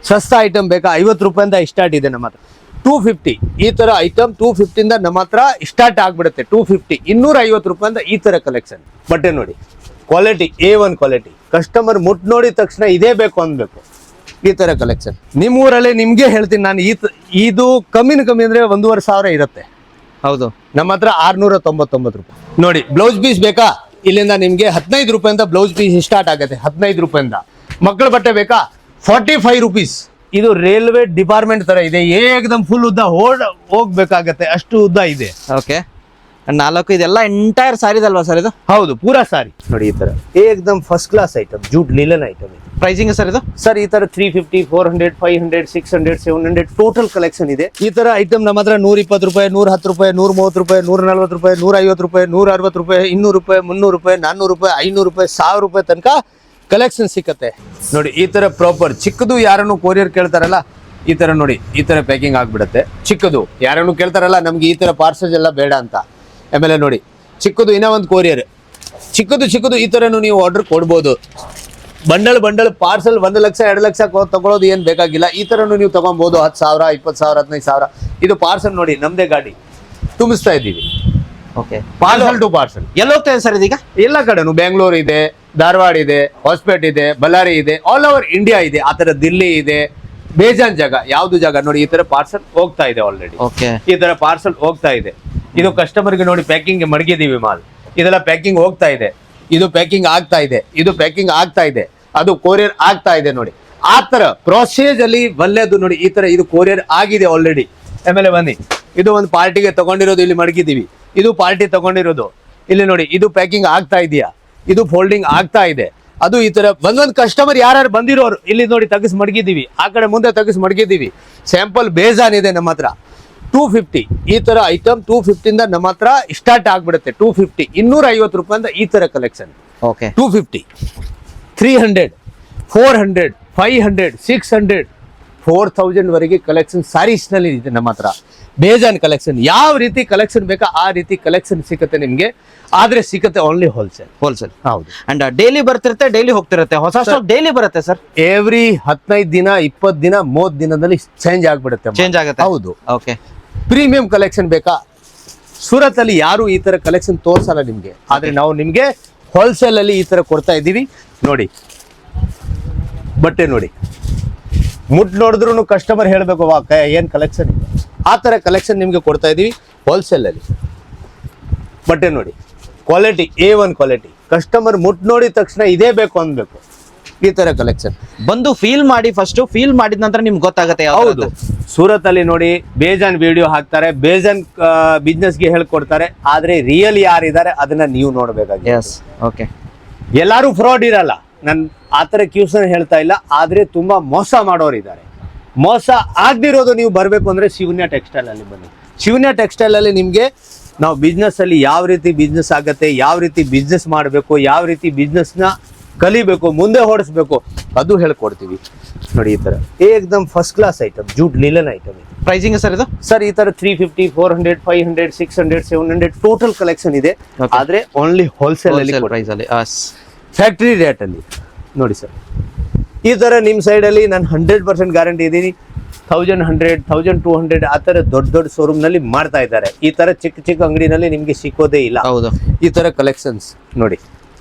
ಸಸ್ತಾ ಐಟಮ್ ಬೇಕಾ 50 ರೂಪಾಯಿಂದ ಸ್ಟಾರ್ಟ್ ಇದೆ ನಮ್ಮ ಹತ್ರ 250 ಈ ತರ ಐಟಮ್ 250 ಇಂದ ನಮ್ಮ ಹತ್ರ ಸ್ಟಾರ್ಟ್ ಆಗ್ಬಿಡುತ್ತೆ 250 250 ರೂಪಾಯಿಂದ ಈ ತರ ಕಲೆಕ್ಷನ್ ಬಟ್ಟೆ ನೋಡಿ ಕ್ವಾಲಿಟಿ A1 ಕ್ವಾಲಿಟಿ ಕಸ್ಟಮರ್ ಮುಟ್ ನೋಡಿದ ತಕ್ಷಣ ಇದೇ ಬೇಕು ಅನ್ಬೇಕು ಈ ತರ ಕಲೆಕ್ಷನ್ ನಿಮ್ಮ ಊರಲ್ಲಿ ನಿಮ್ಗೆ ಹೇಳ್ತೀನಿ ನಾನು ಇದು ಕಮ್ಮಿ ಅಂದ್ರೆ 1,500 ಇರುತ್ತೆ ಹೌದು ನಮ್ಮ ಹತ್ರ 699 ರೂಪಾಯಿ ನೋಡಿ ಬ್ಲೌಸ್ ಪೀಸ್ ಬೇಕಾ ಇಲ್ಲಿಂದ ನಿಮ್ಗೆ 15 ರೂಪಾಯಿಂದ ಬ್ಲೌಸ್ ಪೀಸ್ ಸ್ಟಾರ್ಟ್ ಆಗುತ್ತೆ 15 ರೂಪಾಯಿಂದ ಮಕ್ಕಳ ಬಟ್ಟೆ ಬೇಕಾ 45 ರೂಪೀಸ್ ಇದು ರೈಲ್ವೆ ಡಿಪಾರ್ಟ್ಮೆಂಟ್ ತರ ಇದೆ ಏಕದಮ್ ಫುಲ್ ಉದ್ದ ಹೋಗ್ಬೇಕಾಗತ್ತೆ ಅಷ್ಟು ಉದ್ದ ಇದೆ ಓಕೆ 4 ಇದೆಲ್ಲ ಎಂಟೈರ್ ಸಾರಿದಲ್ವಾ ಸರ್ ಇದು ಹೌದು ಪೂರಾ ಸಾರಿ ನೋಡಿ ಈ ತರ ಏಕದಮ್ first class item jute linen item pricing sir ಇದು ಸರ್ ಈ ತರ 350 400 500 600 700 ಟೋಟಲ್ ಕಲೆಕ್ಷನ್ ಇದೆ ಈ ತರ ಐಟಮ್ ನಮ್ಮ ಹತ್ರ 120 ರೂಪಾಯಿ 110 ರೂಪಾಯಿ 130 ರೂಪಾಯಿ 140 ರೂಪಾಯಿ 150 ರೂಪಾಯಿ 160 ರೂಪಾಯಿ 200 ರೂಪಾಯಿ 300 ರೂಪಾಯಿ 400 ರೂಪಾಯಿ 500 ರೂಪಾಯಿ 1000 ರೂಪಾಯಿ ತನಕ ಕಲೆಕ್ಷನ್ ಸಿಕ್ಕತ್ತೆ ನೋಡಿ ಈ ತರ ಪ್ರಾಪರ್ ಚಿಕ್ಕದು ಯಾರನ್ನು ಕೊರಿಯರ್ ಕೇಳ್ತಾರಲ್ಲ ಈ ತರ ನೋಡಿ ಈ ತರ ಪ್ಯಾಕಿಂಗ್ ಆಗ್ಬಿಡುತ್ತೆ ಚಿಕ್ಕದು ಯಾರನ್ನು ಕೇಳ್ತಾರಲ್ಲ ನಮ್ಗೆ ಈ ತರ ಪಾರ್ಸಲ್ ಎಲ್ಲ ಬೇಡ ಅಂತ ಆಮೇಲೆ ನೋಡಿ ಚಿಕ್ಕದು ಇನ್ನೂ ಒಂದು ಕೊರಿಯರ್ ಚಿಕ್ಕದು ಈ ತರನು ನೀವು ಆರ್ಡರ್ ಕೊಡ್ಬೋದು ಬಂಡಲ್ ಪಾರ್ಸಲ್ 1 ಲಕ್ಷ 2 ಲಕ್ಷ ತಗೊಳ್ಳೋದು ಏನ್ ಬೇಕಾಗಿಲ್ಲ ಈ ತರನು ನೀವು ತಗೊಬಹುದು 10,000 20,000 15,000 ಇದು ಪಾರ್ಸಲ್ ನೋಡಿ ನಮ್ದೇ ಗಾಡಿ ತುಂಬಿಸ್ತಾ ಇದ್ದೀವಿ ಓಕೆ ಪಾರ್ಸಲ್ ಟು ಪಾರ್ಸಲ್ ಎಲ್ಲ ಹೋಗ್ತಾ ಇದೆ ಸರ್ ಇದೀಗ ಎಲ್ಲ ಕಡೆನು ಬೆಂಗಳೂರು ಇದೆ ಧಾರವಾಡ ಇದೆ ಹೊಸಪೇಟೆ ಇದೆ ಬಳ್ಳಾರಿ ಇದೆ ಆಲ್ ಓವರ್ ಇಂಡಿಯಾ ಇದೆ ಆ ತರ ದಿಲ್ಲಿ ಇದೆ ಬೇಜಾನ್ ಜಾಗ ಯಾವ್ದು ಜಾಗ ನೋಡಿ ಈ ತರ ಪಾರ್ಸಲ್ ಹೋಗ್ತಾ ಇದೆ ಆಲ್ರೆಡಿ ಓಕೆ ಈ ತರ ಪಾರ್ಸಲ್ ಹೋಗ್ತಾ ಇದೆ ಇದು ಕಸ್ಟಮರ್ಗೆ ನೋಡಿ ಪ್ಯಾಕಿಂಗ್ ಮಡಗಿದೀವಿ ಮಾಲ್ ಇದೆಲ್ಲ ಪ್ಯಾಕಿಂಗ್ ಹೋಗ್ತಾ ಇದೆ ಇದು ಪ್ಯಾಕಿಂಗ್ ಆಗ್ತಾ ಇದೆ ಇದು ಪ್ಯಾಕಿಂಗ್ ಆಗ್ತಾ ಇದೆ ಅದು ಕೊರಿಯರ್ ಆಗ್ತಾ ಇದೆ ನೋಡಿ ಆ ತರ ಪ್ರೊಸೇಜ್ ಅಲ್ಲಿ ಒಳ್ಳೇದು ನೋಡಿ ಈ ತರ ಇದು ಕೊರಿಯರ್ ಆಗಿದೆ ಆಲ್ರೆಡಿ ಆಮೇಲೆ ಬನ್ನಿ ಇದು ಒಂದು ಪಾರ್ಟಿಗೆ ತಗೊಂಡಿರೋದು ಇಲ್ಲಿ ಮಡಗಿದೀವಿ ಇದು ಪಾರ್ಟಿ ತಗೊಂಡಿರೋದು ಇಲ್ಲಿ ನೋಡಿ ಇದು ಪ್ಯಾಕಿಂಗ್ ಆಗ್ತಾ ಇದೆಯಾ ಇದು ಫೋಲ್ಡಿಂಗ್ ಆಗ್ತಾ ಇದೆ ಅದು ಈ ತರ ಒಂದೊಂದು ಕಸ್ಟಮರ್ ಯಾರು ಬಂದಿರೋರು ಇಲ್ಲಿ ನೋಡಿ ತೆಗೆಸ್ ಮಡಗಿದೀವಿ ಆ ಕಡೆ ಮುಂದೆ ತೆಗೆಸ್ ಮಡಗಿದೀವಿ ಸ್ಯಾಂಪಲ್ ಬೇಜಾನ್ ಇದೆ ನಮ್ಮ ಹತ್ರ 250 ಈ ತರ ಐಟಮ್ 250 ಇಂದ ನಮ್ಮ ಹತ್ರ ಸ್ಟಾರ್ಟ್ ಆಗ್ಬಿಡುತ್ತೆ 250 250 ರೂಪಾಯಿಂದ ಈ ತರ ಕಲೆಕ್ಷನ್ ಓಕೆ 250 300 400 500 600 4000 ವರೆಗೆ ಕಲೆಕ್ಷನ್ ಸಾರೀಸ್ ನಲ್ಲಿ ಇದೆ ನಮ್ಮ ಹತ್ರ ಬೇಜಾನ್ ಕಲೆಕ್ಷನ್ ಯಾವ ರೀತಿ ಕಲೆಕ್ಷನ್ ಬೇಕಾ ಆ ರೀತಿ ಕಲೆಕ್ಷನ್ ಸಿಗುತ್ತೆ ನಿಮ್ಗೆ ಆದ್ರೆ ಸಿಗುತ್ತೆ ಓನ್ಲಿ ಹೋಲ್ಸೇಲ್ ಹೌದು ಅಂಡ್ ಡೈಲಿ ಬರ್ತಿರುತ್ತೆ ಡೈಲಿ ಹೋಗ್ತಿರುತ್ತೆ ಹೊಸ ಸ್ಟಾಕ್ ಡೈಲಿ ಬರುತ್ತೆ ಸರ್ ಎವ್ರಿ 15 ದಿನ 20 ದಿನ 30 ದಿನದಲ್ಲಿ ಚೇಂಜ್ ಆಗ್ಬಿಡುತ್ತೆ ಚೇಂಜ್ ಆಗುತ್ತೆ ಹೌದು ಓಕೆ ಪ್ರೀಮಿಯಂ ಕಲೆಕ್ಷನ್ ಬೇಕಾ ಸೂರತ್ ಅಲ್ಲಿ ಯಾರು ಈ ತರ ಕಲೆಕ್ಷನ್ ತೋರ್ಸಲ್ಲ ನಿಮ್ಗೆ ಆದ್ರೆ ನಾವು ನಿಮ್ಗೆ ಹೋಲ್ಸೇಲ್ ಅಲ್ಲಿ ಈ ತರ ಕೊಡ್ತಾ ಇದೀವಿ ನೋಡಿ ಬಟ್ಟೆ ನೋಡಿ ಮುಟ್ ನೋಡಿದ್ರು ಕಸ್ಟಮರ್ ಹೇಳ್ಬೇಕು ವಾ ಏನ್ ಕಲೆಕ್ಷನ್ ಇದೆ ಆ ತರ ಕಲೆಕ್ಷನ್ ನಿಮ್ಗೆ ಕೊಡ್ತಾ ಇದೀವಿ ಹೋಲ್ಸೇಲ್ ಅಲ್ಲಿ ಬಟ್ಟೆ ನೋಡಿ ಕ್ವಾಲಿಟಿ A1 ಕ್ವಾಲಿಟಿ ಕಸ್ಟಮರ್ ಮುಟ್ ನೋಡಿದ ತಕ್ಷಣ ಇದೇ ಬೇಕು ಅನ್ಬೇಕು ಈ ತರ ಕಲೆಕ್ಷನ್ ಬಂದು ಫೀಲ್ ಮಾಡಿ ಫೀಲ್ ಮಾಡಿದ ನಂತರ ನಿಮ್ಗೆ ಗೊತ್ತಾಗುತ್ತೆ ಹೌದು ಸೂರತ್ ಅಲ್ಲಿ ನೋಡಿ ಬೇಜಾನ್ ವಿಡಿಯೋ ಹಾಕ್ತಾರೆ ಬೇಜಾನ್ ಬಿಸ್ನೆಸ್ ಗೆ ಹೇಳ್ಕೊಡ್ತಾರೆ ಆದ್ರೆ ರಿಯಲ್ ಯಾರಿದ್ದಾರೆ ಅದನ್ನ ನೀವು ನೋಡ್ಬೇಕಾಗಿ ಓಕೆ ಎಲ್ಲಾರು ಫ್ರಾಡ್ ಇರಲ್ಲ ನನ್ ಆತರ ಕ್ಯೂಸನ್ ಹೇಳ್ತಾ ಇಲ್ಲ ಆದ್ರೆ ತುಂಬಾ ಮೋಸ ಮಾಡೋರು ಇದ್ದಾರೆ ಮೋಸ ಆಗದಿರೋದು ನೀವು ಬರ್ಬೇಕು ಅಂದ್ರೆ ಶಿವನ್ಯ ಟೆಕ್ಸ್ಟೈಲ್ ಅಲ್ಲಿ ಬನ್ನಿ ಶಿವನ್ಯ ಟೆಕ್ಸ್ಟೈಲ್ ಅಲ್ಲಿ ನಿಮ್ಗೆ ನಾವು ಬಿಸ್ನೆಸ್ ಅಲ್ಲಿ ಯಾವ ರೀತಿ ಬಿಸ್ನೆಸ್ ಆಗತ್ತೆ ಯಾವ ರೀತಿ ಬಿಸ್ನೆಸ್ ಮಾಡಬೇಕು ಯಾವ ರೀತಿ ಬಿಸ್ನೆಸ್ ನ ಕಲಿಬೇಕು ಮುಂದೆ ಹೊಡಿಸ್ಬೇಕು ಅದು ಹೇಳ್ಕೊಡ್ತೀವಿ ನೋಡಿ ಈ ತರ ಏಕದಮ್ first class item jute linen item pricing sir ಇದು ಸರ್ ಈ ತರ 350 400 500 600 700 ಟೋಟಲ್ ಕಲೆಕ್ಷನ್ ಇದೆ ಆದ್ರೆ ಓನ್ಲಿ ಹೋಲ್ಸೇಲ್ ಅಲ್ಲಿ ಪ್ರೈಸ್ ಅಲ್ಲಿ ಫ್ಯಾಕ್ಟರಿ ರೇಟ್ ಅಲ್ಲಿ ನೋಡಿ ಸರ್ ಈ ತರ ನಿಮ್ ಸೈಡ್ ಅಲ್ಲಿ ನಾನು 100% ಗ್ಯಾರಂಟಿ ಇದೀನಿ 1100 1200 ಆ ತರ ದೊಡ್ಡ ಶೋರೂಮ್ ನಲ್ಲಿ ಮಾಡ್ತಾ ಇದ್ದಾರೆ ಈ ತರ ಚಿಕ್ಕ ಅಂಗಡಿನಲ್ಲಿ ನಿಮ್ಗೆ ಸಿಕ್ಕೋದೇ ಇಲ್ಲ ಹೌದು ಈ ತರ ಕಲೆಕ್ಷನ್ಸ್ ನೋಡಿ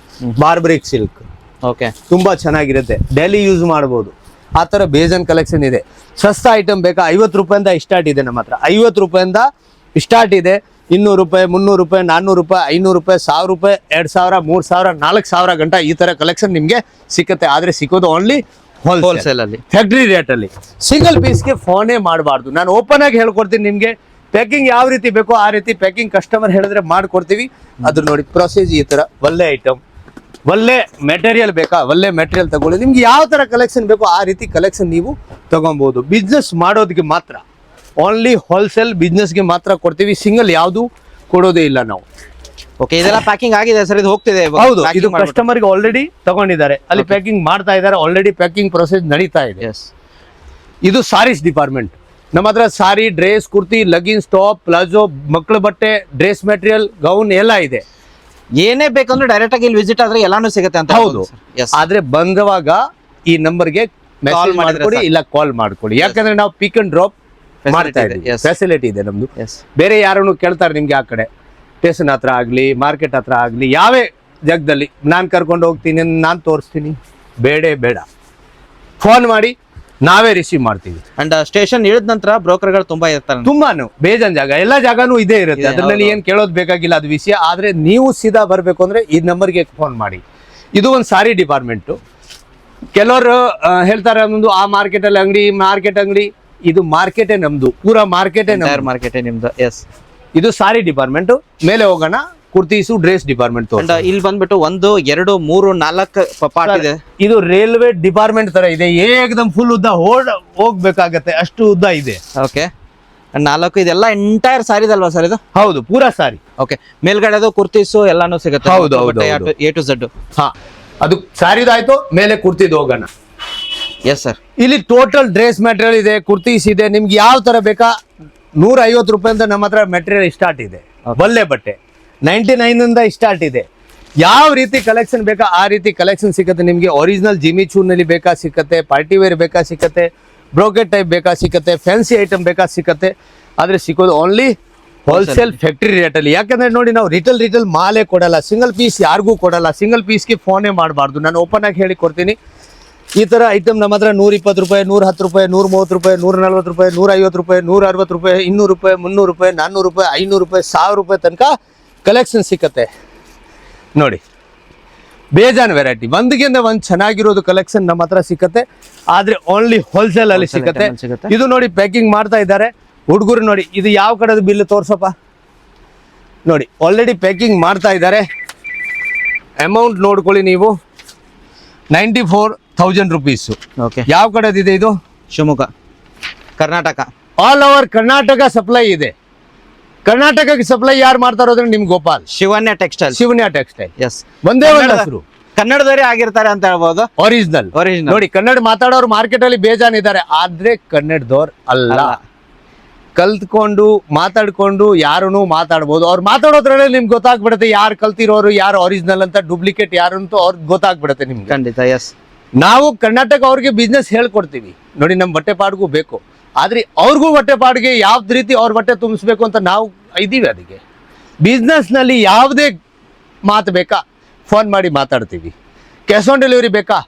ಬಾರ್ಬರಿಕ್ ಸಿಲ್ಕ್ ಓಕೆ ತುಂಬಾ ಚೆನ್ನಾಗಿರುತ್ತೆ ಡೈಲಿ ಯೂಸ್ ಮಾಡಬಹುದು ಆ ತರ ಬೇಜನ್ ಕಲೆಕ್ಷನ್ ಇದೆ ಸಸ್ತಾ ಐಟಮ್ ಬೇಕಾ 50 ರೂಪಾಯಿಂದ ಸ್ಟಾರ್ಟ್ ಇದೆ ನಮ್ಮ ಹತ್ರ 50 ರೂಪಾಯಿಂದ ಸ್ಟಾರ್ಟ್ ಇದೆ 200 ರೂಪಾಯಿ 300 ರೂಪಾಯಿ 400 ರೂಪಾಯಿ 500 ರೂಪಾಯಿ 1000 ರೂಪಾಯಿ 2000 3000 4000 ಗಂಟ ಈ ತರ ಕಲೆಕ್ಷನ್ ನಿಮ್ಗೆ ಸಿಕ್ಕತ್ತೆ ಆದ್ರೆ ಸಿಕ್ಕೋದು ಓನ್ಲಿ ಹೋಲ್ಸೇಲ್ ಅಲ್ಲಿ ಫ್ಯಾಕ್ಟರಿ ರೇಟ್ ಅಲ್ಲಿ ಸಿಂಗಲ್ ಪೀಸ್ಗೆ ಫೋನೇ ಮಾಡಬಾರ್ದು ನಾನು ಓಪನ್ ಆಗಿ ಹೇಳ್ಕೊಡ್ತೀನಿ ನಿಮ್ಗೆ ಪ್ಯಾಕಿಂಗ್ ಯಾವ ರೀತಿ ಬೇಕೋ ಆ ರೀತಿ ಪ್ಯಾಕಿಂಗ್ ಕಸ್ಟಮರ್ ಹೇಳಿದ್ರೆ ಮಾಡ್ಕೊಡ್ತೀವಿ ಅದ್ರ ನೋಡಿ ಪ್ರೊಸೇಜ್ ಈ ತರ ಒಳ್ಳೆ ಐಟಮ್ ಒಳ್ಳೆ ಮೆಟೀರಿಯಲ್ ಬೇಕಾ ಒಳ್ಳೆ ಮೆಟೀರಿಯಲ್ ತಗೊಳ್ಳಿ ನಿಮ್ಗೆ ಯಾವ ತರ ಕಲೆಕ್ಷನ್ ಬೇಕೋ ಆ ರೀತಿ ಕಲೆಕ್ಷನ್ ನೀವು ತಗೊಬಹುದು ಬಿಸ್ನೆಸ್ ಮಾಡೋದಕ್ಕೆ ಮಾತ್ರ ಓನ್ಲಿ ಹೋಲ್ಸೇಲ್ ಬಿಸ್ನೆಸ್ಗೆ ಮಾತ್ರ ಕೊಡ್ತೀವಿ ಸಿಂಗಲ್ ಯಾವುದು ಕೊಡೋದೇ ಇಲ್ಲ ನಾವು ಓಕೆ ಇದೆಲ್ಲ ಪ್ಯಾಕಿಂಗ್ ಆಗಿದೆ ಸರ್ ಇದು ಹೋಗ್ತಿದೆ ಹೌದು ಇದು ಕಸ್ಟಮರ್ ಗೆ ಆಲ್ರೆಡಿ ತಗೊಂಡಿದ್ದಾರೆ ಅಲ್ಲಿ ಪ್ಯಾಕಿಂಗ್ ಮಾಡ್ತಾ ಇದ್ದಾರೆ ಆಲ್ರೆಡಿ ಪ್ಯಾಕಿಂಗ್ ಪ್ರೊಸೆಸ್ ನಡೀತಾ ಇದೆ ಇದು ಸಾರೀಸ್ ಡಿಪಾರ್ಟ್ಮೆಂಟ್ ನಮ್ಮ ಹತ್ರ ಸಾರಿ dress kurti logins top palazzo ಮಕ್ಕಳ ಬಟ್ಟೆ ಡ್ರೆಸ್ ಮೆಟೀರಿಯಲ್ ಗೌನ್ ಎಲ್ಲ ಇದೆ ಏನೇ ಬೇಕಂದ್ರೆ ಡೈರೆಕ್ಟ್ ಆಗಿ ಇಲ್ಲಿ ವಿಸಿಟ್ ಆದ್ರೆ ಎಲ್ಲಾನು ಸಿಗುತ್ತೆ ಅಂತ ಹೌದು ಆದ್ರೆ ಬಂದವಾಗ ಈ ನಂಬರ್ಗೆ ಮೆಸೇಜ್ ಮಾಡಿದ್ರೆ ಮಾಡ್ಕೊಡಿ ಇಲ್ಲ ಕಾಲ್ ಮಾಡ್ಕೊಡಿ. ಯಾಕಂದ್ರೆ ನಾವು ಪಿಕ್ ಅಂಡ್ ಡ್ರಾಪ್ ಮಾಡ್ತಾ ಇದೆ. ಇದ್ದೀವಿ, Yes. ಫೆಸಿಲಿಟಿ ಇದೆ ನಮ್ದು. ಎಸ್ ಬೇರೆ ಯಾರನ್ನು ಕೇಳ್ತಾರೆ ನಿಮ್ಗೆ ಆ ಕಡೆ ಸ್ಟೇಷನ್ ಹತ್ರ ಆಗ್ಲಿ ಮಾರ್ಕೆಟ್ ಹತ್ರ ಆಗ್ಲಿ ಯಾವೇ ಜಾಗದಲ್ಲಿ ನಾನು ಕರ್ಕೊಂಡು ಹೋಗ್ತೀನಿ, ನಾನು ತೋರಿಸ್ತೀನಿ, ಬೇಡ ಫೋನ್ ಮಾಡಿ ನಾವೇ ರಿಸೀವ್ ಮಾಡ್ತೀವಿ. ಅಂಡ್ ಸ್ಟೇಷನ್ ಇಳಿದ ನಂತರ ಬ್ರೋಕರ್ಗಳು ತುಂಬಾ ಇರ್ತಾರೆ. ತುಂಬಾನು ಬೇಜಾನ್ ಜಾಗ, ಎಲ್ಲ ಜಾಗನೂ ಇದೇ ಇರುತ್ತೆ, ಅದ್ರಲ್ಲಿ ಏನ್ ಕೇಳೋದ್ ಬೇಕಾಗಿಲ್ಲ, ಅದು ವಿಷಯ. ಆದ್ರೆ ನೀವು ಸೀದಾ ಬರ್ಬೇಕು ಅಂದ್ರೆ ಈ ನಂಬರ್ಗೆ ಫೋನ್ ಮಾಡಿ. ಇದು ಒಂದು ಸಾರಿ ಡಿಪಾರ್ಟ್ಮೆಂಟ್. ಕೆಲವರು ಹೇಳ್ತಾರೆ ನಮ್ದು ಆ ಮಾರ್ಕೆಟ್ ಅಲ್ಲಿ ಅಂಗಡಿ, ಇದು ಮಾರ್ಕೆಟೇ ನಮ್ದು, ಪೂರಾ ಮಾರ್ಕೆಟೇ ಮಾರ್ಕೆಟ್ ನಿಮ್ದು. ಎಸ್, ಇದು ಸಾರಿ ಡಿಪಾರ್ಟ್ಮೆಂಟ್. ಮೇಲೆ ಹೋಗೋಣ, ಕುರ್ತೀಸು ಡ್ರೆಸ್ ಡಿಪಾರ್ಟ್ಮೆಂಟ್. ಅಂಡ್ ಇಲ್ಲಿ ಬಂದ್ಬಿಟ್ಟು 1 2 3 4 ಪಾರ್ಟ್ ಇದೆ. ಇದು ರೈಲ್ವೆ ಡಿಪಾರ್ಟ್ಮೆಂಟ್ ತರ ಇದೆ, ಏಕದಮ್ ಫುಲ್ ಉದ್ದ ಹೋಗ್ಬೇಕಾಗತ್ತೆ, ಅಷ್ಟು ಉದ್ದ ಇದೆ. ಓಕೆ, 4 ಇದೆಲ್ಲ ಎಂಟೈರ್ ಸಾರಿದಲ್ವಾ ಸರ್ ಇದು? ಹೌದು, ಪೂರಾ ಸಾರಿ. ಓಕೆ, ಮೇಲ್ಗಡೆ ಅದು ಕುರ್ತೀಸು ಎಲ್ಲಾನು ಸಿಗುತ್ತೆ. ಹೌದು, ಹೌದು, ಹೌದು. A to Z. ಹಾ, ಅದು ಸಾರಿದಾಯ್ತು, ಮೇಲೆ ಕುರ್ತಿದ್ ಹೋಗೋಣ. ಎಸ್ ಸರ್, ಇಲ್ಲಿ ಟೋಟಲ್ ಡ್ರೆಸ್ ಮೆಟೀರಿಯಲ್ ಇದೆ, ಕುರ್ತೀಸ್ ಇದೆ, ನಿಮ್ಗೆ ಯಾವ ತರ ಬೇಕಾ. 150 ರೂಪಾಯಿಂದ ನಮ್ಮ ಹತ್ರ ಮೆಟೀರಿಯಲ್ ಸ್ಟಾರ್ಟ್ ಇದೆ. ಬಲ್ಲೆ ಬಟ್ಟೆ 99 ಇಂದ ಸ್ಟಾರ್ಟ್ ಇದೆ. ಯಾವ ರೀತಿ ಕಲೆಕ್ಷನ್ ಬೇಕಾ ಆ ರೀತಿ ಕಲೆಕ್ಷನ್ ಸಿಕ್ಕತ್ತೆ ನಿಮ್ಗೆ. ಒರಿಜಿನಲ್ ಜಿಮಿ ಚೂನಲ್ಲಿ ಬೇಕಾ ಸಿಕ್ಕತ್ತೆ, ಪಾರ್ಟಿ ವೇರ್ ಬೇಕಾ ಸಿಕ್ಕತ್ತೆ, ಬ್ರೋಕೆಟ್ ಟೈಪ್ ಬೇಕಾ ಸಿಕ್ಕತ್ತೆ, ಫ್ಯಾನ್ಸಿ ಐಟಮ್ ಬೇಕಾ ಸಿಕ್ಕತ್ತೆ. ಆದ್ರೆ ಸಿಕ್ಕೋದು ಓನ್ಲಿ ಹೋಲ್ಸೇಲ್ ಫ್ಯಾಕ್ಟರಿ ರೇಟಲ್ಲಿ. ಯಾಕಂದ್ರೆ ನೋಡಿ, ನಾವು ರಿಟೇಲ್ ಮಾಲೇ ಕೊಡಲ್ಲ, ಸಿಂಗಲ್ ಪೀಸ್ ಯಾರಿಗೂ ಕೊಡಲ್ಲ. ಸಿಂಗಲ್ ಪೀಸ್ಗೆ ಫೋನೇ ಮಾಡಬಾರ್ದು, ನಾನು ಓಪನ್ ಆಗಿ ಹೇಳಿ ಕೊಡ್ತೀನಿ. ಈ ತರ ಐಟಮ್ ನಮ್ಮ ಹತ್ರ 120 ರೂಪಾಯಿ, 110 ರೂಪಾಯಿ, 130 ರೂಪಾಯಿ, 140 ರೂಪಾಯಿ, 150 ರೂಪಾಯಿ, 160 ರೂಪಾಯಿ, 200 ರೂಪಾಯಿ, 300 ರೂಪಾಯಿ, 400 ರೂಪಾಯಿ, 500 ರೂಪಾಯಿ, 1000 ರೂಪಾಯಿ ತನಕ ಕಲೆಕ್ಷನ್ ಸಿಕ್ಕತ್ತೆ ನೋಡಿ. ಬೇಜಾನ್ ವೆರೈಟಿ, ಒಂದಕ್ಕಿಂತ ಒಂದು ಚೆನ್ನಾಗಿರೋದು ಕಲೆಕ್ಷನ್ ನಮ್ಮ ಹತ್ರ ಸಿಕ್ಕತ್ತೆ. ಆದ್ರೆ ಓನ್ಲಿ ಹೋಲ್ಸೇಲ್ ಅಲ್ಲಿ ಸಿಕ್ಕತ್ತೆ. ಇದು ನೋಡಿ ಪ್ಯಾಕಿಂಗ್ ಮಾಡ್ತಾ ಇದ್ದಾರೆ ಹುಡುಗರು. ನೋಡಿ ಇದು ಯಾವ ಕಡೆದು ಬಿಲ್ ತೋರ್ಸಪ್ಪ. ನೋಡಿ ಆಲ್ರೆಡಿ ಪ್ಯಾಕಿಂಗ್ ಮಾಡ್ತಾ ಇದ್ದಾರೆ. ಅಮೌಂಟ್ ನೋಡ್ಕೊಳ್ಳಿ ನೀವು, 94,000 rupees. ಓಕೆ, ಯಾವ ಕಡೆದಿದೆ ಇದು? Shivamogga, Karnataka. All over Karnataka supply ಇದೆ. ಕರ್ನಾಟಕಕ್ಕೆ ಸಪ್ಲೈ ಯಾರು ಮಾಡ್ತಾ ಇರೋದ್ರೆ ನಿಮ್ ಗೋಪಾಲ್ ಶಿವನ್ಯ ಟೆಕ್ಸ್ಟೈಲ್. ಶಿವನ್ಯ ಟೆಕ್ಸ್ಟೈಲ್. ಎಸ್, ಒಂದೇ ಒಂದು ಹೆಸರು, ಕನ್ನಡದವರೇ ಆಗಿರ್ತಾರೆ ಅಂತ ಹೇಳ್ಬೋದು. ಒರಿಜಿನಲ್. ನೋಡಿ ಕನ್ನಡ ಮಾತಾಡೋರು ಮಾರ್ಕೆಟ್ ಅಲ್ಲಿ ಬೇಜಾನ್ ಇದ್ದಾರೆ, ಆದ್ರೆ ಕನ್ನಡದವ್ರು ಅಲ್ಲ. ಕಲ್ತ್ಕೊಂಡು ಮಾತಾಡ್ಕೊಂಡು ಯಾರನ್ನು ಮಾತಾಡ್ಬೋದು. ಅವ್ರು ಮಾತಾಡೋದ್ರಲ್ಲಿ ನಿಮ್ಗೆ ಗೊತ್ತಾಗ್ಬಿಡುತ್ತೆ ಯಾರು ಕಲ್ತಿರೋರು, ಯಾರು ಒರಿಜಿನಲ್ ಅಂತ, ಡೂಪ್ಲಿಕೇಟ್ ಯಾರು ಅಂತ ಅವ್ರಿಗೆ ಗೊತ್ತಾಗ್ಬಿಡುತ್ತೆ ನಿಮ್ಗೆ. ಖಂಡಿತ. ಎಸ್, ನಾವು ಕರ್ನಾಟಕ ಅವ್ರಿಗೆ ಬಿಸ್ನೆಸ್ ಹೇಳ್ಕೊಡ್ತೀವಿ. ನೋಡಿ ನಮ್ಮ ಬಟ್ಟೆ ಪಾಡ್ಗೂ ಬೇಕು, ಆದ್ರೆ ಅವ್ರಿಗೂ ಬಟ್ಟೆ ಪಾಡ್ಗೆ ಯಾವ್ದು ರೀತಿ ಅವ್ರ ಬಟ್ಟೆ ತುಂಬಿಸ್ಬೇಕು ಅಂತ ನಾವು ಇದ್ದೀವಿ. ಅದಕ್ಕೆ ಬಿಸ್ನೆಸ್ ನಲ್ಲಿ ಯಾವುದೇ ಮಾತು ಬೇಕಾ ಫೋನ್ ಮಾಡಿ ಮಾತಾಡ್ತೀವಿ. ಕ್ಯಾಶ್ ಆನ್ ಡೆಲಿವರಿ ಬೇಕಾ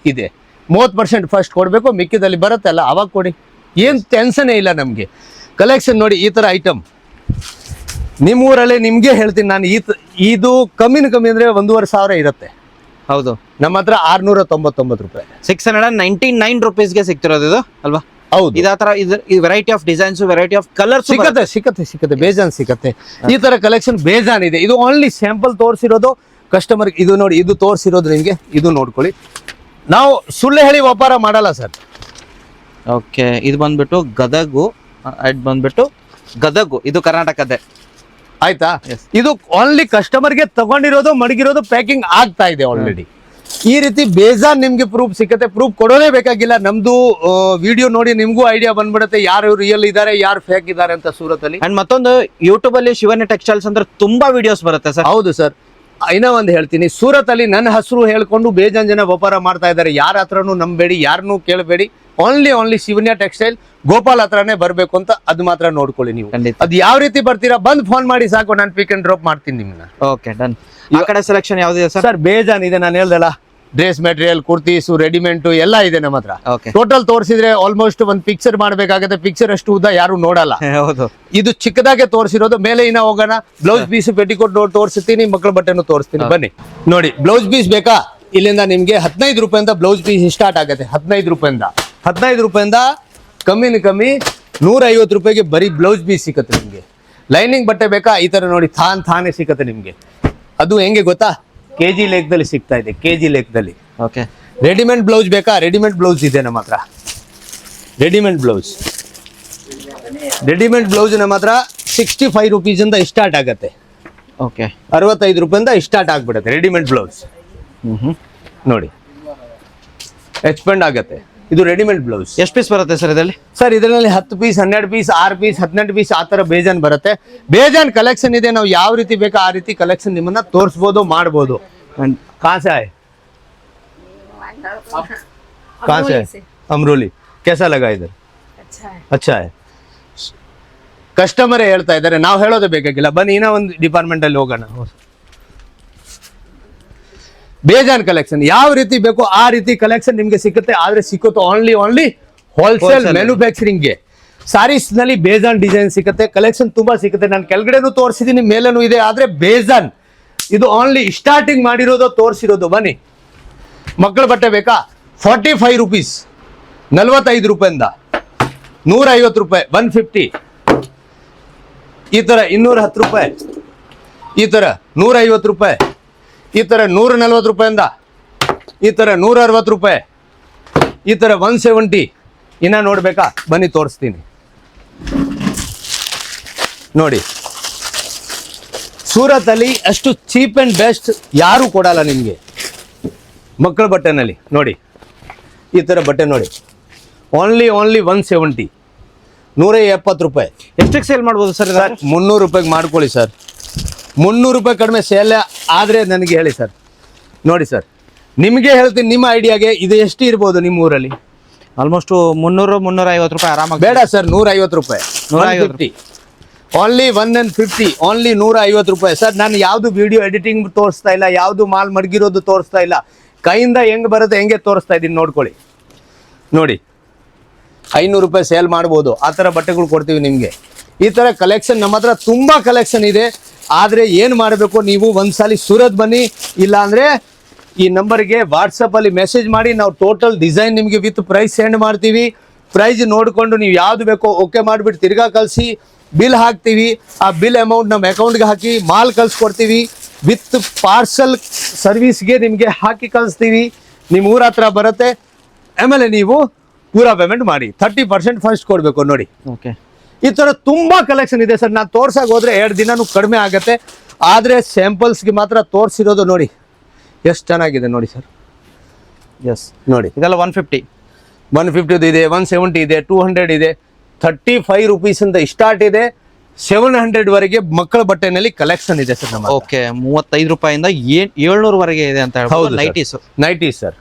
ಇದೆ, 30% ಫಸ್ಟ್ ಕೊಡಬೇಕು, ಮಿಕ್ಕಿದಲ್ಲಿ ಬರುತ್ತಲ್ಲ ಅವಾಗ ಕೊಡಿ, ಏನು ಟೆನ್ಷನ್ ಇಲ್ಲ ನಮಗೆ. ಕಲೆಕ್ಷನ್ ನೋಡಿ ಈ ತರ ಐಟಮ್ ನಿಮ್ಮೂರಲ್ಲೇ ನಿಮ್ಗೆ ಹೇಳ್ತೀನಿ ನಾನು. ಇದು ಕಮ್ಮಿ ಅಂದ್ರೆ 1,500 ಇರುತ್ತೆ. ಹೌದು, ನಮ್ಮ ಹತ್ರ 699 ರೂಪಾಯಿ, 699 rupeesಗೆ ಸಿಗ್ತಿರೋದು ಇದು ಅಲ್ವಾ? ಹೌದು. ಇದೇ ತರ variety of designs, variety of colours ಸಿಕ್ಕತ್ತೆ ಬೇಜಾನ್ ಸಿಕ್ಕತ್ತೆ. ಈ ತರ ಕಲೆಕ್ಷನ್ ಬೇಜಾನ್ ಇದೆ. ಇದು ಓನ್ಲಿ ಸ್ಯಾಂಪಲ್ ತೋರಿಸಿರೋದು ಕಸ್ಟಮರ್. ಇದು ನೋಡಿ, ಇದು ತೋರಿಸಿರೋದು ನಿಮ್ಗೆ, ಇದು ನೋಡ್ಕೊಳ್ಳಿ. ನಾವು ಸುಳ್ಳು ಹೇಳಿ ವ್ಯಾಪಾರ ಮಾಡಲ್ಲ ಸರ್. ಓಕೆ, ಇದು ಬಂದ್ಬಿಟ್ಟು ಗದಗು, ಇದು ಕರ್ನಾಟಕದ್ದೇ ಆಯ್ತಾ. ಇದು ಓನ್ಲಿ ಕಸ್ಟಮರ್ಗೆ ತಗೊಂಡಿರೋದು ಮಡಗಿರೋದು ಪ್ಯಾಕಿಂಗ್ ಆಗ್ತಾ ಇದೆ ಆಲ್ರೆಡಿ. ಈ ರೀತಿ ಬೇಜಾನ್ ನಿಮ್ಗೆ ಪ್ರೂಫ್ ಸಿಕ್ಕತ್ತೆ. ಪ್ರೂಫ್ ಕೊಡೋದೇ ಬೇಕಾಗಿಲ್ಲ, ನಮ್ದು ವಿಡಿಯೋ ನೋಡಿ ನಿಮ್ಗೂ ಐಡಿಯಾ ಬಂದ್ಬಿಡುತ್ತೆ ಯಾರು ರಿಯಲ್ ಇದಾರೆ ಯಾರು ಫೇಕ್ ಇದಾರೆ ಅಂತ ಸೂರತ್ ಅಲ್ಲಿ. ಅಂಡ್ ಮತ್ತೊಂದು ಯೂಟ್ಯೂಬ್ ಅಲ್ಲಿ ಶಿವನ್ಯ ಟೆಕ್ಸ್ಟೈಲ್ಸ್ ಅಂದ್ರೆ ತುಂಬಾ ವಿಡಿಯೋಸ್ ಬರುತ್ತೆ ಸರ್. ಹೌದು ಸರ್, ಇನ್ನೂ ಒಂದು ಹೇಳ್ತೀನಿ, ಸೂರತ್ ಅಲ್ಲಿ ನನ್ನ ಹೆಸರು ಹೇಳ್ಕೊಂಡು ಬೇಜಾನ್ ಜನ ವ್ಯಾಪಾರ ಮಾಡ್ತಾ ಇದ್ದಾರೆ. ಯಾರ ಹತ್ರನೂ ನಂಬೇಡಿ, ಯಾರನ್ನೂ ಕೇಳಬೇಡಿ. ಓನ್ಲಿ ಶಿವನ್ಯ ಟೆಕ್ಸ್ಟೈಲ್ ಗೋಪಾಲ್ ಹತ್ರನೇ ಬರ್ಬೇಕು ಅಂತ ಅದು ಮಾತ್ರ ನೋಡ್ಕೊಳ್ಳಿ ನೀವು. ಅದು ಯಾವ ರೀತಿ ಬರ್ತೀರಾ ಬಂದ್ ಫೋನ್ ಮಾಡಿ ಸಾಕು, ನಾನು ಪಿಕ್ ಅಂಡ್ ಡ್ರಾಪ್ ಮಾಡ್ತೀನಿ ನಿಮ್ಮನ್ನ. Okay, done. ಈ ಕಡೆ ಸೆಲೆಕ್ಷನ್ ಯಾವ್ದಿದೆ ಸರ್? ಸರ್ ಬೇಜಾನ್ ಇದೆ, ನಾನು ಹೇಳ್ದಲ್ಲ, ಡ್ರೆಸ್ ಮೆಟೀರಿಯಲ್, ಕುರ್ತೀಸು, ರೆಡಿಮೇಡ್ ಎಲ್ಲ ಇದೆ ನಮ್ಮ ಹತ್ರ. ಟೋಟಲ್ ತೋರಿಸಿದ್ರೆ ಆಲ್ಮೋಸ್ಟ್ ಒಂದು ಪಿಕ್ಚರ್ ಮಾಡ್ಬೇಕಾಗತ್ತೆ. ಪಿಕ್ಚರ್ ಅಷ್ಟು ಉದ್ದ ಯಾರು ನೋಡಲ್ಲ. ಹೌದು, ಇದು ಚಿಕ್ಕದಾಗೆ ತೋರಿಸಿರೋದು. ಮೇಲೆ ಇನ್ನ ಹೋಗೋಣ, ಬ್ಲೌಸ್ ಪೀಸ್ ಪೆಟಿಕೋಟ್ ತೋರಿಸ್ತೀನಿ, ಮಕ್ಕಳ ಬಟ್ಟೆನು ತೋರಿಸ್ತೀನಿ. ಬನ್ನಿ ನೋಡಿ, ಬ್ಲೌಸ್ ಪೀಸ್ ಬೇಕಾ? ಇಲ್ಲಿಂದ ನಿಮ್ಗೆ 15 ರೂಪಾಯಿಂದ ಬ್ಲೌಸ್ ಪೀಸ್ ಸ್ಟಾರ್ಟ್ ಆಗುತ್ತೆ. 15 ರೂಪಾಯಿಂದ ಕಮ್ಮಿ 150 ರೂಪಾಯಿಗೆ ಬರೀ ಬ್ಲೌಸ್ ಪೀಸ್ ಸಿಕ್ಕತ್ತೆ ನಿಮ್ಗೆ. ಲೈನಿಂಗ್ ಬಟ್ಟೆ ಬೇಕಾ? ಈ ತರ ನೋಡಿ, ಥಾನೆ ಸಿಕ್ಕತ್ತೆ ನಿಮ್ಗೆ. ಅದು ಹೆಂಗೆ ಗೊತ್ತಾ, ಕೆಜಿ ಲೆಕ್ಕದಲ್ಲಿ ಸಿಗ್ತಾ ಇದೆ, ಕೆಜಿ ಲೆಕ್ಕದಲ್ಲಿ. ಓಕೆ, ರೆಡಿಮೇಡ್ ಬ್ಲೌಸ್ ಬೇಕಾ? ರೆಡಿಮೇಡ್ ಬ್ಲೌಸ್ ಇದೆ ನಮ್ಮ ಹತ್ರ. ರೆಡಿಮೇಡ್ ಬ್ಲೌಸ್ ನಮ್ಮ ಹತ್ರ 65 ರೂಪೀಸಿಂದ ಸ್ಟಾರ್ಟ್ ಆಗುತ್ತೆ. ಓಕೆ, 65 ರೂಪಾಯಿಂದ ಸ್ಟಾರ್ಟ್ ಆಗ್ಬಿಡುತ್ತೆ ರೆಡಿಮೇಡ್ ಬ್ಲೌಸ್. ನೋಡಿ ಎಕ್ಸ್ಪೆಂಡ್ ಆಗುತ್ತೆ. ಇದು ರೆಡಿಮೇಡ್ ಬ್ಲೌಸ್. ಎಷ್ಟು ಪೀಸ್ ಬರುತ್ತೆ ಸರ್ ಇದರಲ್ಲಿ? ಸರ್ ಇದರಲ್ಲಿ 10 ಪೀಸ್, 12 ಪೀಸ್, 6 ಪೀಸ್, 18 ಪೀಸ್ ಆ ತರ ಬೇಜಾನ್ ಬರುತ್ತೆ. ಬೇಜಾನ್ ಕಲೆಕ್ಷನ್ ಇದೆ. ನಾವು ಯಾವ ರೀತಿ ಬೇಕಾ ಆ ರೀತಿ ಕಲೆಕ್ಷನ್ ನಿಮ್ಮನ್ನ ತೋರಿಸ್ಬೋದು, ಮಾಡ್ಬೋದು. ಕಾಸೆ अमरोली कैसा लगा इधर? अच्छा है. ಕಸ್ಟಮರೇ ಹೇಳ್ತಾ ಇದ್ದಾರೆ, ನಾವು ಹೇಳೋದು ಬೇಕಾಗಿಲ್ಲ. ಬನ್ನಿ ಇನ್ನೂ ಒಂದು ಡಿಪಾರ್ಟ್ಮೆಂಟ್ ಅಲ್ಲಿ ಹೋಗೋಣ. ಬೇಜಾನ್ ಕಲೆಕ್ಷನ್, ಯಾವ ರೀತಿ ಬೇಕೋ ಆ ರೀತಿ ಕಲೆಕ್ಷನ್ ನಿಮ್ಗೆ ಸಿಗುತ್ತೆ. ಆದ್ರೆ ಸಿಕ್ಕುತ್ತೆ ಓನ್ಲಿ ಹೋಲ್ಸೇಲ್ ಮ್ಯಾನುಫ್ಯಾಕ್ಚರಿಂಗ್ಗೆ. ಸಾರೀಸ್ ನಲ್ಲಿ ಬೇಜಾನ್ ಡಿಸೈನ್ ಸಿಗುತ್ತೆ, ಕಲೆಕ್ಷನ್ ತುಂಬಾ ಸಿಗುತ್ತೆ. ನಾನು ಕೆಳಗಡೆನೂ ತೋರಿಸಿದೀನಿ, ಮೇಲೇನೂ ಇದೆ. ಆದ್ರೆ ಬೇಜಾನ್ ಇದು ಓನ್ಲಿ ಸ್ಟಾರ್ಟಿಂಗ್ ಮಾಡಿರೋದು, ತೋರಿಸಿರೋದು. ಬನ್ನಿ. ಮಕ್ಕಳ ಬಟ್ಟೆ ಬೇಕಾ? 45 ರೂಪೀಸ್, 45 ರೂಪಾಯಿಂದ 150 ರೂಪಾಯಿ, 150. ಈ ತರ 210 ರೂಪಾಯಿ, ಈ ತರ 150 ರೂಪಾಯಿ, ಈ ತರ 140 ರೂಪಾಯಿಂದ ಈ ತರ 160 ರೂಪಾಯಿ, ಈ ತರ 170. ಇನ್ನ ನೋಡ್ಬೇಕಾ? ಬನ್ನಿ ತೋರಿಸ್ತೀನಿ. ನೋಡಿ, ಸೂರತ್ ಅಲ್ಲಿ ಅಷ್ಟು ಚೀಪ್ ಅಂಡ್ ಬೆಸ್ಟ್ ಯಾರು ಕೊಡಲ್ಲ ನಿಮ್ಗೆ ಮಕ್ಕಳ ಬಟ್ಟೆನಲ್ಲಿ. ನೋಡಿ ಈ ತರ ಬಟ್ಟೆ ನೋಡಿ, ಓನ್ಲಿ 170, 170 ರೂಪಾಯಿ. ಎಷ್ಟಕ್ಕೆ ಸೇಲ್ ಮಾಡ್ಬೋದು ಸರ್? 300 ರೂಪಾಯಿಗೆ ಮಾಡ್ಕೊಳ್ಳಿ ಸರ್. 300 ರೂಪಾಯಿ ಕಡಿಮೆ ಸೇಲ್ ಆದ್ರೆ ನನಗೆ ಹೇಳಿ ಸರ್. ನೋಡಿ ಸರ್, ನಿಮಗೆ ಹೇಳ್ತೀನಿ, ನಿಮ್ಮ ಐಡಿಯಾಗೆ ಇದು ಎಷ್ಟು ಇರ್ಬೋದು ನಿಮ್ಮ ಊರಲ್ಲಿ? ಆಲ್ಮೋಸ್ಟ್ 300-350 ರೂಪಾಯಿ ಆರಾಮಾಗಿ. ಬೇಡ ಸರ್, 150 ರೂಪಾಯಿ, 150. ಓನ್ಲಿ 150, ಓನ್ಲಿ 150 ರೂಪಾಯಿ ಸರ್. ನಾನು ಯಾವ್ದು ವಿಡಿಯೋ ಎಡಿಟಿಂಗ್ ತೋರಿಸ್ತಾ ಇಲ್ಲ, ಯಾವ್ದು ಮಾಲ್ ಮಡಗಿರೋದು ತೋರಿಸ್ತಾ ಇಲ್ಲ. ಕೈಯಿಂದ ಹೆಂಗ್ ಬರುತ್ತೆ ಹೆಂಗೆ ತೋರಿಸ್ತಾ ಇದ್ದೀನಿ, ನೋಡ್ಕೊಳ್ಳಿ. ನೋಡಿ, 500 ರೂಪಾಯಿ ಸೇಲ್ ಮಾಡ್ಬೋದು, ಆ ಥರ ಬಟ್ಟೆಗಳು ಕೊಡ್ತೀವಿ ನಿಮಗೆ. ಈ ಥರ ಕಲೆಕ್ಷನ್ ನಮ್ಮ ಹತ್ರ ತುಂಬ ಕಲೆಕ್ಷನ್ ಇದೆ. ಆದರೆ ಏನು ಮಾಡಬೇಕು, ನೀವು ಒಂದ್ಸಲಿ ಸೂರತ್ ಬನ್ನಿ, ಇಲ್ಲಾಂದರೆ ಈ ನಂಬರ್ಗೆ ವಾಟ್ಸಪ್ಪಲ್ಲಿ ಮೆಸೇಜ್ ಮಾಡಿ. ನಾವು ಟೋಟಲ್ ಡಿಸೈನ್ ನಿಮಗೆ ವಿತ್ ಪ್ರೈಸ್ ಸೆಂಡ್ ಮಾಡ್ತೀವಿ. ಪ್ರೈಸ್ ನೋಡಿಕೊಂಡು ನೀವು ಯಾವುದು ಬೇಕೋ ಓಕೆ ಮಾಡಿಬಿಟ್ಟು ತಿರ್ಗಾ ಕಳಿಸಿ, ಬಿಲ್ ಹಾಕ್ತೀವಿ. ಆ ಬಿಲ್ ಅಮೌಂಟ್ ನಮ್ಮ ಅಕೌಂಟ್ಗೆ ಹಾಕಿ ಮಾಲ್ ಕಳಿಸ್ಕೊಡ್ತೀವಿ. ವಿತ್ ಪಾರ್ಸಲ್ ಸರ್ವಿಸ್ಗೆ ನಿಮಗೆ ಹಾಕಿ ಕಳಿಸ್ತೀವಿ. ನಿಮ್ಮ ಊರ ಹತ್ರ ಬರುತ್ತೆ. ಆಮೇಲೆ ನೀವು ಪೂರಾ ಪೇಮೆಂಟ್ ಮಾಡಿ, 30% ಫಸ್ಟ್ ಕೊಡಬೇಕು. ನೋಡಿ, ಓಕೆ, ಈ ಥರ ತುಂಬ ಕಲೆಕ್ಷನ್ ಇದೆ ಸರ್. ನಾನು ತೋರ್ಸಕ್ಕೆ ಹೋದರೆ 2 ದಿನನೂ ಕಡಿಮೆ ಆಗುತ್ತೆ. ಆದರೆ ಸ್ಯಾಂಪಲ್ಸ್ಗೆ ಮಾತ್ರ ತೋರಿಸಿರೋದು. ನೋಡಿ ಎಷ್ಟು ಚೆನ್ನಾಗಿದೆ ನೋಡಿ ಸರ್. ಎಸ್, ನೋಡಿ ಇದೆಲ್ಲ 150, 150 ಇದೆ, 170 ಇದೆ, 200 ಇದೆ, 35 ರೂಪೀಸಿಂದ ಸ್ಟಾರ್ಟ್ ಇದೆ, 700 ವರೆಗೆ ಮಕ್ಕಳ ಬಟ್ಟೆನಲ್ಲಿ ಕಲೆಕ್ಷನ್ ಇದೆ ಸರ್ ನಮ್ಮ. ಓಕೆ, 35 ರೂಪಾಯಿಂದ 700 ವರೆಗೆ ಇದೆ ಅಂತ ಹೇಳ್ಬೋದು. Nighties sir.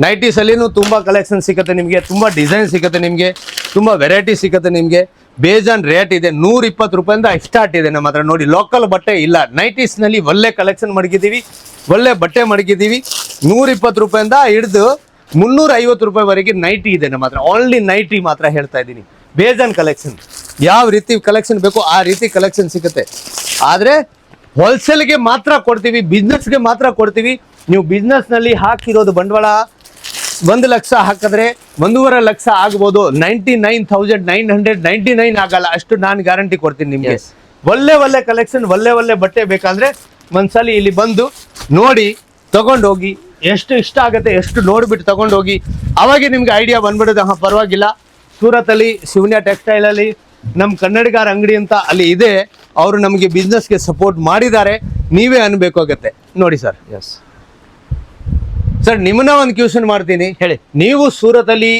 ನೈಟೀಸ್ ಅಲ್ಲಿನೂ ತುಂಬ ಕಲೆಕ್ಷನ್ ಸಿಗುತ್ತೆ ನಿಮಗೆ, ತುಂಬ ಡಿಸೈನ್ ಸಿಗುತ್ತೆ ನಿಮಗೆ, ತುಂಬ ವೆರೈಟಿ ಸಿಗುತ್ತೆ ನಿಮಗೆ. ಬೇಜಾನ್ ರೇಟ್ ಇದೆ. 120 ರೂಪಾಯಿಂದ ಸ್ಟಾರ್ಟ್ ಇದೆ ನಮ್ಮ ಹತ್ರ. ನೋಡಿ, ಲೋಕಲ್ ಬಟ್ಟೆ ಇಲ್ಲ. ನೈಟೀಸ್ನಲ್ಲಿ ಒಳ್ಳೆ ಕಲೆಕ್ಷನ್ ಮಡಗಿದ್ದೀವಿ, ಒಳ್ಳೆ ಬಟ್ಟೆ ಮಡಗಿದ್ದೀವಿ. 120 ರೂಪಾಯಿಂದ ಹಿಡಿದು 350 ರೂಪಾಯಿವರೆಗೆ ನೈಟಿ ಇದೆ ನಮ್ಮ ಹತ್ರ. ಓನ್ಲಿ ನೈಟಿ ಮಾತ್ರ ಹೇಳ್ತಾ ಇದ್ದೀನಿ. ಬೇಜಾನ್ ಕಲೆಕ್ಷನ್, ಯಾವ ರೀತಿ ಕಲೆಕ್ಷನ್ ಬೇಕೋ ಆ ರೀತಿ ಕಲೆಕ್ಷನ್ ಸಿಗುತ್ತೆ. ಆದರೆ ಹೋಲ್ಸೇಲ್ಗೆ ಮಾತ್ರ ಕೊಡ್ತೀವಿ, ಬಿಸ್ನೆಸ್ಗೆ ಮಾತ್ರ ಕೊಡ್ತೀವಿ. ನೀವು ಬಿಸ್ನೆಸ್ನಲ್ಲಿ ಹಾಕಿರೋದು ಬಂಡವಾಳ 1 ಲಕ್ಷ ಹಾಕಿದ್ರೆ 1.5 ಲಕ್ಷ ಆಗ್ಬೋದು. 99,999 ಆಗಲ್ಲ, ಅಷ್ಟು ನಾನು ಗ್ಯಾರಂಟಿ ಕೊಡ್ತೀನಿ ನಿಮಗೆ. ಒಳ್ಳೆ ಕಲೆಕ್ಷನ್, ಒಳ್ಳೆ ಬಟ್ಟೆ ಬೇಕಂದ್ರೆ ಒಂದ್ಸಲಿ ಇಲ್ಲಿ ಬಂದು ನೋಡಿ, ತಗೊಂಡೋಗಿ. ಎಷ್ಟು ಇಷ್ಟ ಆಗುತ್ತೆ ಎಷ್ಟು ನೋಡ್ಬಿಟ್ಟು ತಗೊಂಡೋಗಿ. ಅವಾಗೆ ನಿಮ್ಗೆ ಐಡಿಯಾ ಬಂದ್ಬಿಡೋದು, ಹಾಂ ಪರವಾಗಿಲ್ಲ, ಸೂರತಲ್ಲಿ ಶಿವನ್ಯ ಟೆಕ್ಸ್ಟೈಲ್ ಅಲ್ಲಿ ನಮ್ಮ ಕನ್ನಡಿಗಾರ ಅಂಗಡಿ ಅಂತ ಅಲ್ಲಿ ಇದೆ, ಅವರು ನಮಗೆ ಬಿಸ್ನೆಸ್ಗೆ ಸಪೋರ್ಟ್ ಮಾಡಿದ್ದಾರೆ, ನೀವೇ ಅನ್ಬೇಕಾಗತ್ತೆ. ನೋಡಿ ಸರ್. ಎಸ್ ಸರ್, ನಿಮ್ಮನ್ನ ಒಂದು ಕ್ಯೂಷನ್ ಮಾಡ್ತೀನಿ, ಹೇಳಿ. ನೀವು ಸೂರತಲ್ಲಿ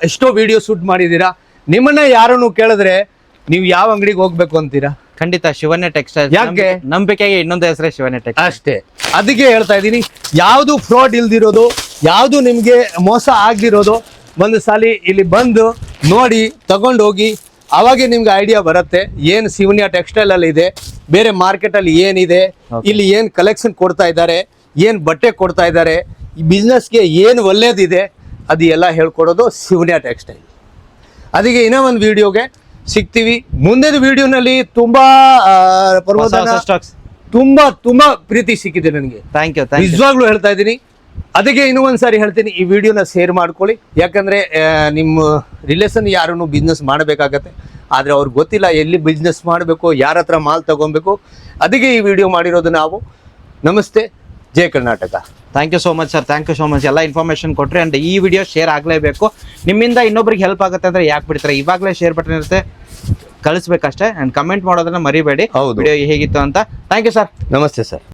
ಎಷ್ಟೋ ವಿಡಿಯೋ ಶೂಟ್ ಮಾಡಿದ್ದೀರಾ, ನಿಮ್ಮನ್ನ ಯಾರನ್ನು ಕೇಳಿದ್ರೆ ನೀವು ಯಾವ ಅಂಗಡಿಗೆ ಹೋಗ್ಬೇಕು ಅಂತೀರಾ? ಖಂಡಿತ ಶಿವನ್ಯ ಟೆಕ್ಸ್ಟೈಲ್. ಯಾಕೆ? ನಂಬಿಕೆಗೆ ಇನ್ನೊಂದು ಹೆಸರೇ ಶಿವನ್ಯ ಟೆಕ್ಸ್ಟೈಲ್ ಅಷ್ಟೇ. ಅದಕ್ಕೆ ಹೇಳ್ತಾ ಇದ್ದೀನಿ, ಯಾವುದು ಫ್ರಾಡ್ ಇಲ್ದಿರೋದು, ಯಾವುದು ನಿಮಗೆ ಮೋಸ ಆಗದಿರೋದು, ಒಂದು ಸಾಲಿ ಇಲ್ಲಿ ಬಂದು ನೋಡಿ ತಗೊಂಡೋಗಿ. ಅವಾಗೆ ನಿಮ್ಗೆ ಐಡಿಯಾ ಬರುತ್ತೆ ಏನು ಶಿವನ್ಯ ಟೆಕ್ಸ್ಟೈಲ್ ಅಲ್ಲಿ ಇದೆ, ಬೇರೆ ಮಾರ್ಕೆಟ್ ಅಲ್ಲಿ ಏನಿದೆ, ಇಲ್ಲಿ ಏನು ಕಲೆಕ್ಷನ್ ಕೊಡ್ತಾ ಇದ್ದಾರೆ, ಏನು ಬಟ್ಟೆ ಕೊಡ್ತಾ ಇದ್ದಾರೆ, ಈ ಬಿಸ್ನೆಸ್ಗೆ ಏನು ಒಳ್ಳೇದಿದೆ, ಅದು ಎಲ್ಲ ಹೇಳ್ಕೊಡೋದು ಶಿವನ್ಯ ಟೆಕ್ಸ್ಟೈಲ್. ಅದಕ್ಕೆ ಇನ್ನೂ ಒಂದು ವಿಡಿಯೋಗೆ ಸಿಗ್ತೀವಿ. ಮುಂದಿನ ವಿಡಿಯೋನಲ್ಲಿ ತುಂಬಾ ತುಂಬಾ ಪ್ರೀತಿ ಸಿಕ್ಕಿದೆ ನನಗೆ. Thank you. ನಿಜವಾಗ್ಲೂ ಹೇಳ್ತಾ ಇದ್ದೀನಿ. ಅದಕ್ಕೆ ಇನ್ನೂ ಒಂದ್ಸಾರಿ ಹೇಳ್ತೀನಿ, ಈ ವಿಡಿಯೋನ ಶೇರ್ ಮಾಡ್ಕೊಳ್ಳಿ. ಯಾಕಂದ್ರೆ ನಿಮ್ಮ ರಿಲೇಷನ್ ಯಾರನ್ನು ಬಿಸ್ನೆಸ್ ಮಾಡಬೇಕಾಗತ್ತೆ, ಆದ್ರೆ ಅವ್ರಿಗೆ ಗೊತ್ತಿಲ್ಲ ಎಲ್ಲಿ ಬಿಸ್ನೆಸ್ ಮಾಡಬೇಕು, ಯಾರ ಹತ್ರ ಮಾಲ್ ತಗೊಬೇಕು. ಅದಕ್ಕೆ ಈ ವಿಡಿಯೋ ಮಾಡಿರೋದು ನಾವು. ನಮಸ್ತೆ, ಜೈ Karnataka. Thank you so much sir, thank you so much. ಎಲ್ಲ ಇನ್ಫಾರ್ಮೇಶನ್ ಕೊಟ್ರಿ. ಅಂಡ್ ಈ ವಿಡಿಯೋ ಶೇರ್ ಆಗಲೇಬೇಕು. ನಿಮ್ಮಿಂದ ಇನ್ನೊಬ್ರಿಗೆ ಹೆಲ್ಪ್ ಆಗುತ್ತೆ ಅಂದ್ರೆ ಯಾಕೆ ಬಿಡ್ತಾರೆ, ಇವಾಗಲೇ ಶೇರ್ ಬಟನ್ ಇರುತ್ತೆ, ಕಳಿಸ್ಬೇಕಷ್ಟೇ. ಅಂಡ್ ಕಮೆಂಟ್ ಮಾಡೋದನ್ನ ಮರಿಬೇಡಿ. ಹೌದು, ವಿಡಿಯೋ ಹೇಗಿತ್ತು ಅಂತ. Thank you sir. ನಮಸ್ತೆ ಸರ್.